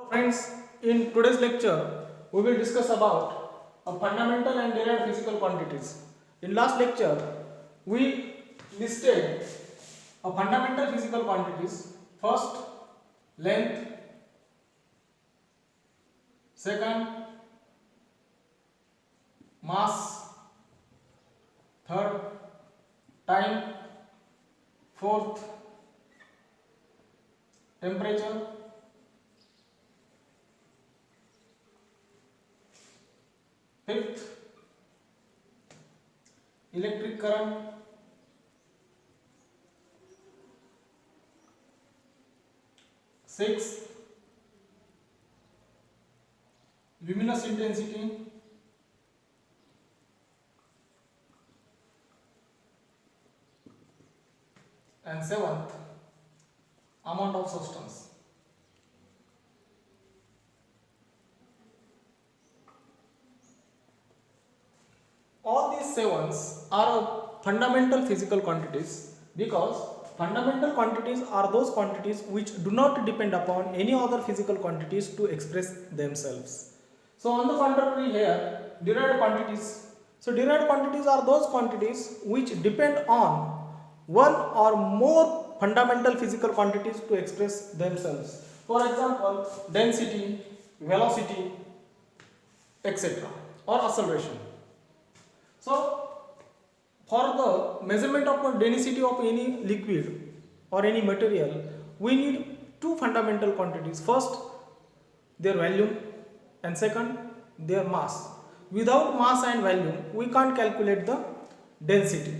Friends, in today's lecture, we will discuss about a fundamental and derived physical quantities. In last lecture, we listed a fundamental physical quantities. First, length. Second, mass. Third, time. Fourth, temperature. Fifth, electric current. Sixth, luminous intensity. And seventh, amount of substance. All these sevens are fundamental physical quantities because fundamental quantities are those quantities which do not depend upon any other physical quantities to express themselves. So on the contrary here, derived quantities. So derived quantities are those quantities which depend on one or more fundamental physical quantities to express themselves. For example, density, velocity, etc. or acceleration. So, for the measurement of the density of any liquid or any material, we need two fundamental quantities. First, their volume, and second, their mass. Without mass and volume, we can't calculate the density.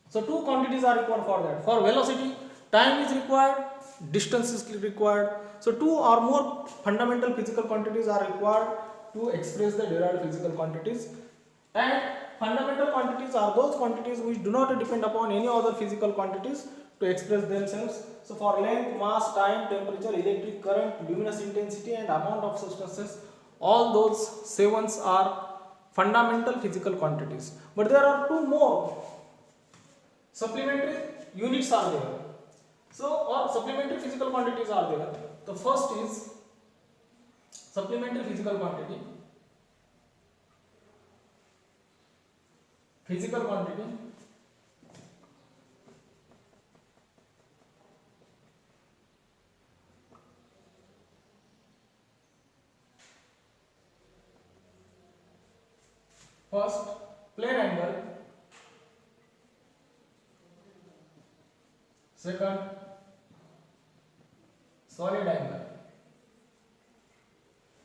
So, two quantities are required for that. For velocity, time is required, distance is required. So, two or more fundamental physical quantities are required to express the derived physical quantities. And fundamental quantities are those quantities which do not depend upon any other physical quantities to express themselves. So for length, mass, time, temperature, electric current, luminous intensity and amount of substances, all those sevens are fundamental physical quantities. But there are two more supplementary units are there. So or supplementary physical quantities are there. The first is supplementary physical quantity. Physical quantity first, plane angle. Second, solid angle.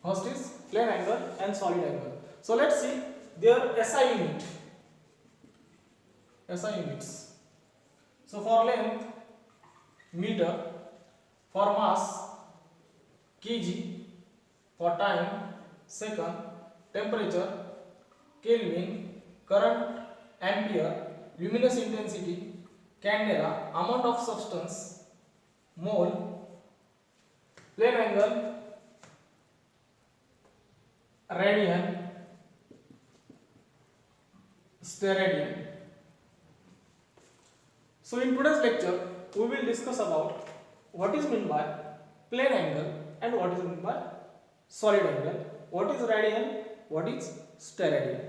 First is plane angle and solid angle. So let's see their SI unit. SI units. So for length, meter. For mass, kg. For time, second. Temperature, Kelvin. Current, ampere. Luminous intensity, candela. Amount of substance, mole. Plane angle, radian. Steradian. So in today's lecture, we will discuss about what is meant by plane angle and what is meant by solid angle, what is radian, what is steradian.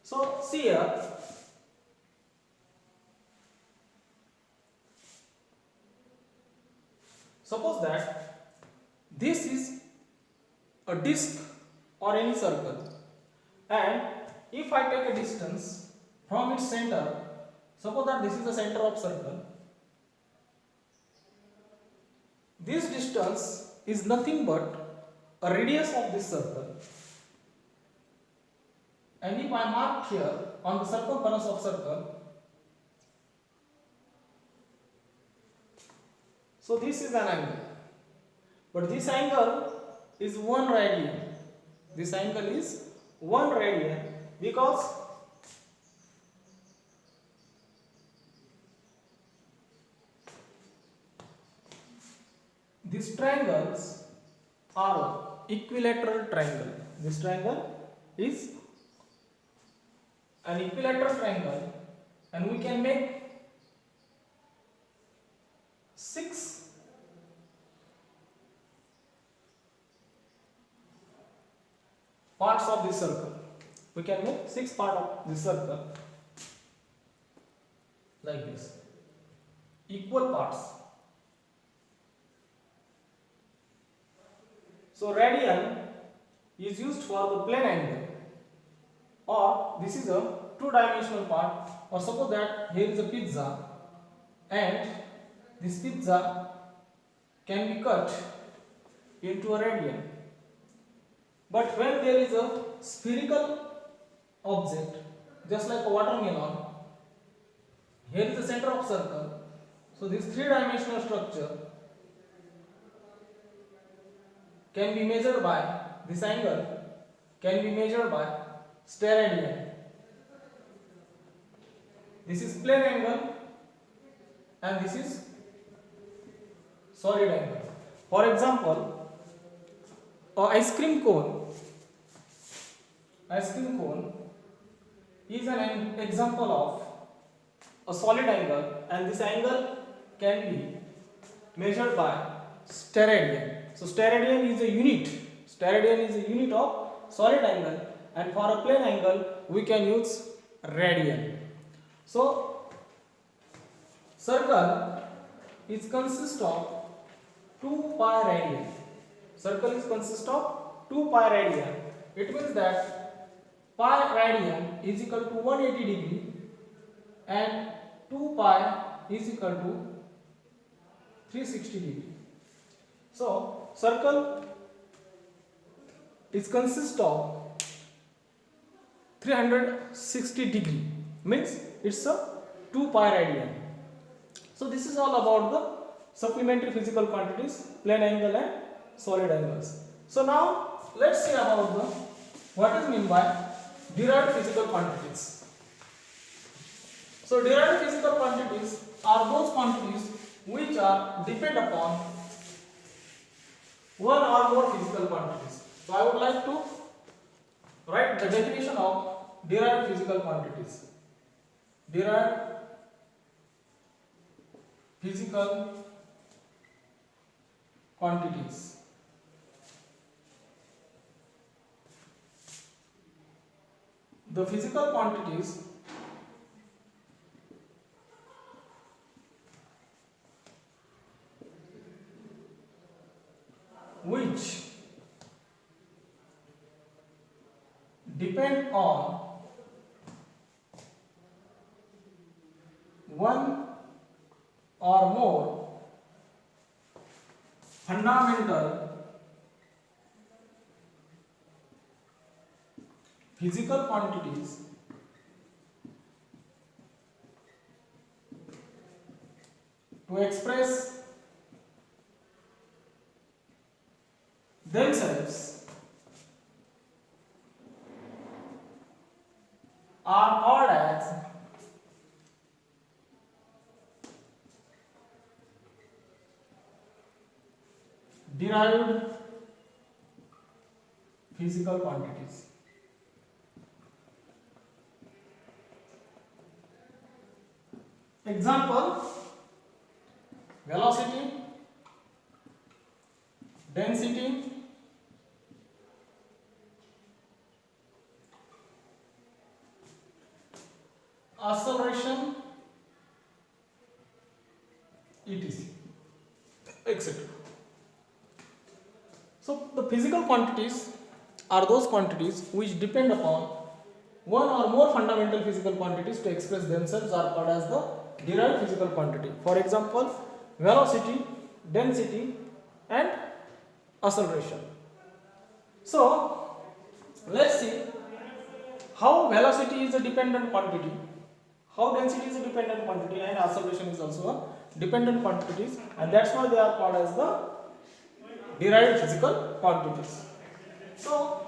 So see here, suppose that this is a disc or any circle, and if I take a distance from its center, suppose that this is the center of circle. This distance is nothing but a radius of this circle. And if I mark here on the circumference of circle, so this is an angle. But this angle is 1 radian. This angle is 1 radian because these triangles are equilateral triangle. This triangle is an equilateral triangle and we can make 6 parts of this circle. We can make 6 parts of this circle like this, equal parts. So radian is used for the plane angle, or this is a two-dimensional part, or suppose that here is a pizza and this pizza can be cut into a radian. But when there is a spherical object, just like a watermelon, here is the center of circle. So this three-dimensional structure can be measured by this angle, can be measured by steradian. This is plane angle and this is solid angle. For example, a ice cream cone is an example of a solid angle, and this angle can be measured by steradian. So steradian is a unit. Steradian is a unit of solid angle, and for a plane angle we can use radian. So circle is consist of 2 pi radian. Circle is consist of 2 pi radian. It means that pi radian is equal to 180 degree and 2 pi is equal to 360 degree. So circle is consist of 360 degree, means it's a 2 pi radian. So this is all about the supplementary physical quantities, plane angle and solid angles. So now let's see about the what is meant by derived physical quantities. So derived physical quantities are those quantities which are depend upon one or more physical quantities. So I would like to write the definition of derived physical quantities. Derived physical quantities. The physical quantities which depend on one or more fundamental physical quantities to express themselves are called as derived physical quantities. Example: velocity, density, acceleration, etc., etc. So the physical quantities are those quantities which depend upon one or more fundamental physical quantities to express themselves are called as the derived physical quantity. For example, velocity, density and acceleration. So let's see how velocity is a dependent quantity, how density is a dependent quantity, and acceleration is also a dependent quantities, and that's why they are called as the derived physical quantities. So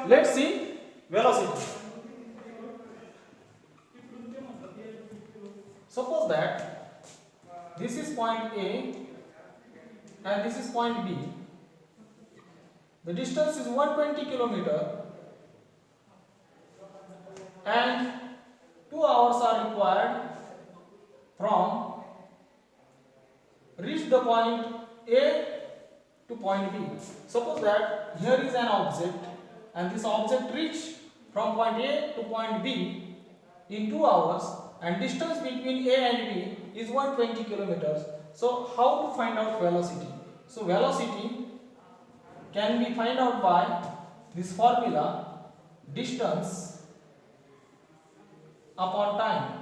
let's see velocity. Suppose that this is point A and this is point B. The distance is 120 km and 2 hours are required from reach the point A to point B. Suppose that here is an object and this object reach from point A to point B in 2 hours, and distance between A and B is 120 kilometers. So how to find out velocity? So velocity can be find out by this formula, distance upon time.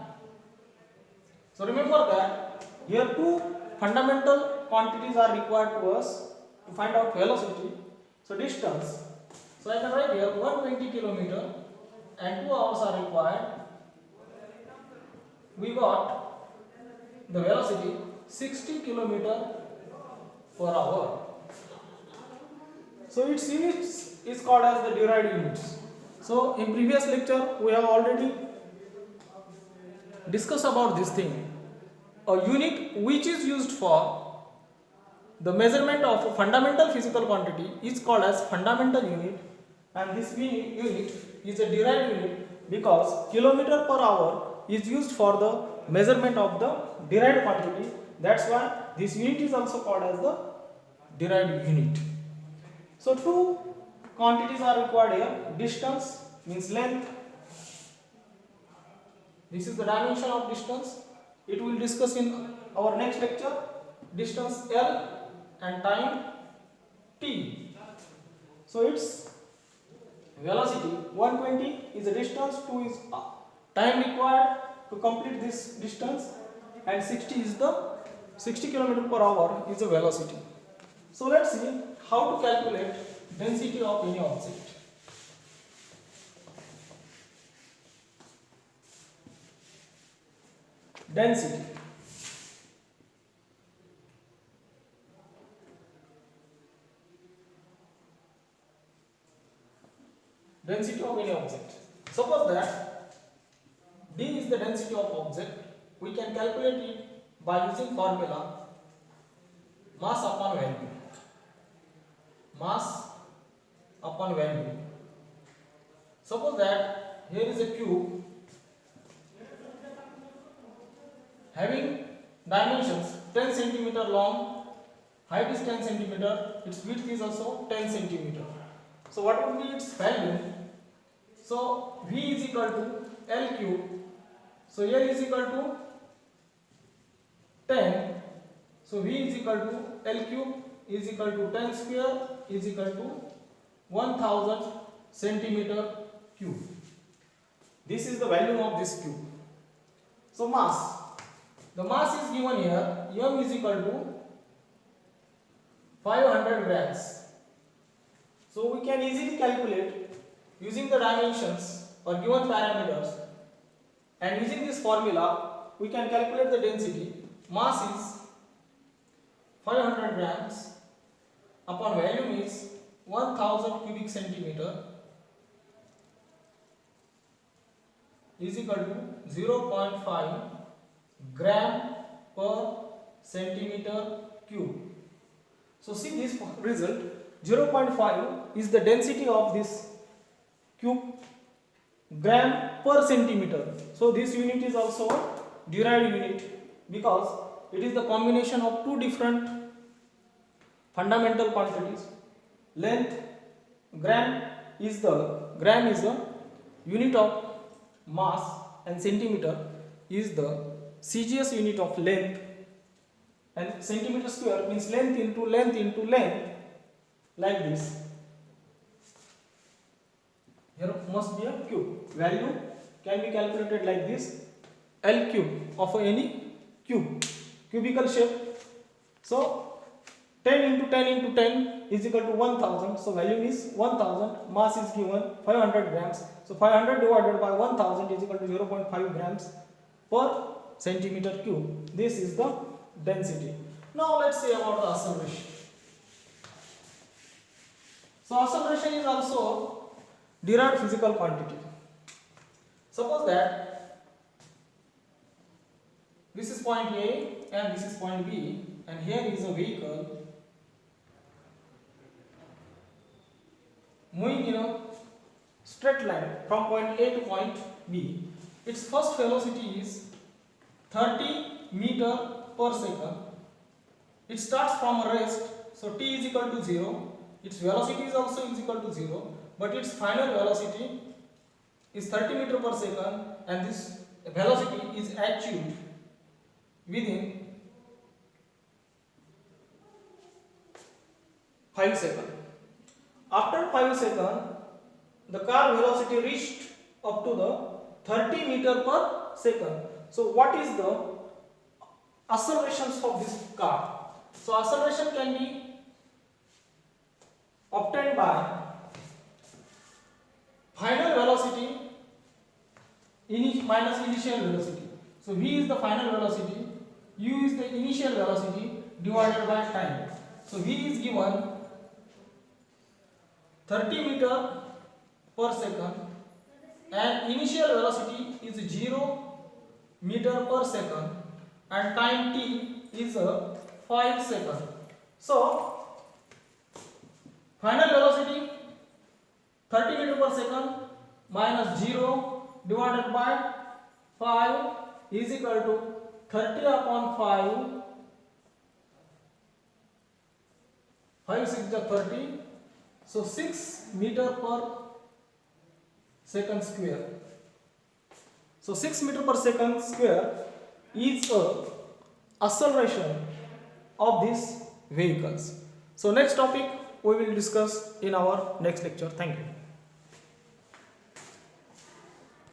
So remember that here two fundamental quantities are required to us to find out velocity. So distance, so I can write here 120 kilometer and 2 hours are required. We got the velocity 60 kilometer per hour. So its units is called as the derived units. So in previous lecture we have already discussed about this thing. A unit which is used for the measurement of a fundamental physical quantity is called as fundamental unit, and this unit is a derived unit because kilometer per hour is used for the measurement of the derived quantity. That's why this unit is also called as the derived unit. So two quantities are required here. Distance means length. This is the dimension of distance. It will discuss in our next lecture. Distance L and time T. So its velocity 120 is the distance, 2 is time required to complete this distance, and 60 is the 60 km per hour is the velocity. So let's see how to calculate density of any object. Density. Density of any object. Suppose that D is the density of object. We can calculate it by using formula mass upon value. Mass upon value. Suppose that here is a cube having dimensions 10 cm long, height is 10 cm, its width is also 10 cm. So what would be its value? So V is equal to L cube. So L is equal to 10. So V is equal to L cube is equal to 10 square is equal to 1000 centimeter cube. This is the value of this cube. So mass. The mass is given here. M is equal to 500 grams. So we can easily calculate using the dimensions or given parameters, and using this formula we can calculate the density. Mass is 500 grams upon volume is 1000 cubic centimeter is equal to 0.5 gram per centimeter cube. So see this result, 0.5 is the density of this cube gram per centimeter. So this unit is also a derived unit because it is the combination of two different fundamental quantities. Length, gram is the unit of mass, and centimeter is the CGS unit of length, and centimeter square means length into length, like this. Here must be a cube. Value can be calculated like this: L cube of any cubical shape. So 10 into 10 into 10 is equal to 1000. So value is 1000. Mass is given 500 grams. So 500 divided by 1000 is equal to 0.5 grams per centimeter cube. This is the density. Now let's see about the acceleration. So acceleration is also derived physical quantity. Suppose that this is point A and this is point B, and here is a vehicle moving in a straight line from point A to point B. Its first velocity is 30 meter per second. It starts from a rest, so t is equal to 0. Its velocity is also is equal to 0. but its final velocity is 30 meter per second, and this velocity is achieved within 5 seconds. After 5 seconds, the car velocity reached up to the 30 meter per second. So what is the accelerations of this car? So acceleration can be obtained by final velocity minus initial velocity. So v is the final velocity, u is the initial velocity divided by time. So v is given 30 meter per second and initial velocity is 0 meter per second and time t is 5 seconds. So final velocity 30 meter per second minus 0 divided by 5 is equal to 30 upon 5, 5 6 is 30, so 6 meter per second square. So 6 meter per second square is a acceleration of these vehicles. So next topic we will discuss in our next lecture. Thank you.